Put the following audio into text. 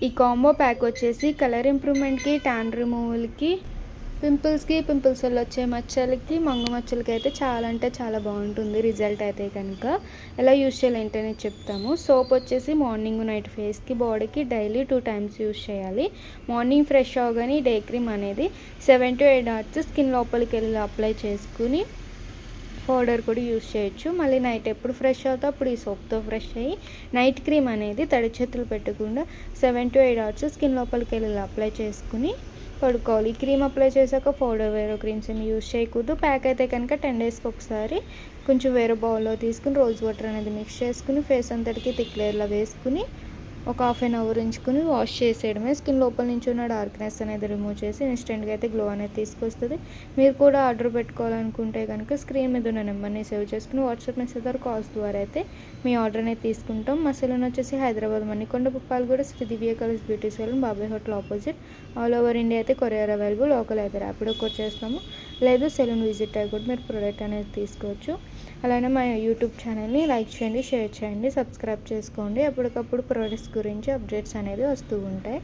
ఈ combo pack వచ్చేసి colour ఇంప్రూవ్మెంట్కి, tan రిమూవల్కి, pimples వల్ల వచ్చే మచ్చలకి, మంగు మచ్చలకి అయితే చాలా అంటే చాలా బాగుంటుంది రిజల్ట్ అయితే కనుక. ఎలా యూజ్ చేయాలి ఏంటనే చెప్తాము. సోప్ వచ్చేసి మార్నింగ్ నైట్ ఫేస్కి బాడీకి డైలీ 2 times యూజ్ చేయాలి. మార్నింగ్ ఫ్రెష్ అవగానే డే క్రీమ్ అనేది 7 to 8 hours స్కిన్ లోపలికి వెళ్ళి అప్లై చేసుకుని పౌడర్ కూడా యూజ్ చేయొచ్చు. మళ్ళీ నైట్ ఎప్పుడు ఫ్రెష్ అవుతా అప్పుడు ఈ సోప్తో ఫ్రెష్ అయ్యి నైట్ క్రీమ్ అనేది తడి చేతులు పెట్టకుండా 7 to 8 hours స్కిన్ లోపలికి వెళ్ళి అప్లై చేసుకుని పడుకోవాలి. క్రీమ్ అప్లై చేశాక పౌడర్ వేరే క్రీమ్స్ ఏమి యూజ్ చేయకూడదు. ప్యాక్ అయితే కనుక 10 daysకి ఒకసారి కొంచెం వేరే బౌల్లో తీసుకుని రోజ్ వాటర్ అనేది మిక్స్ చేసుకుని ఫేస్ అంతటికి థిక్ లేయర్లో వేసుకుని ఒక 1/2 hour ఉంచుకుని వాష్ చేసేయడమే. స్కిన్ లోపల నుంచి ఉన్న డార్క్నెస్ అనేది రిమూవ్ చేసి ఇన్స్టెంట్గా అయితే గ్లో అనేది తీసుకొస్తుంది. మీరు కూడా ఆర్డర్ పెట్టుకోవాలనుకుంటే కనుక స్క్రీన్ మీద ఉన్న నెంబర్ని సేవ్ చేసుకుని వాట్సాప్ మెసేజ్ ద్వారా కాల్స్ ద్వారా అయితే మీ ఆర్డర్ అనేది తీసుకుంటాం. మా సెలూన్ వచ్చేసి హైదరాబాద్ మణికొండ పుప్పాలగూడ శ్రీ దివ్య కలర్స్ బ్యూటీ సెలూన్, బాబాయ్ hotel opposite. All over India అయితే కొరియర్ అవైలబుల్. లోకల్ అయితే ర్యాపిడో కొచ్చేస్తాము. లేదు సెలూన్ విజిట్ అయ్యి కూడా మీరు ప్రోడక్ట్ అనేది తీసుకోవచ్చు. అలానే మా యూట్యూబ్ ఛానల్ని లైక్ చేయండి, షేర్ చేయండి, సబ్స్క్రైబ్ చేసుకోండి. అప్పటికప్పుడు ప్రోడక్ట్స్ గురించి అప్డేట్స్ అనేది వస్తూ ఉంటాయి.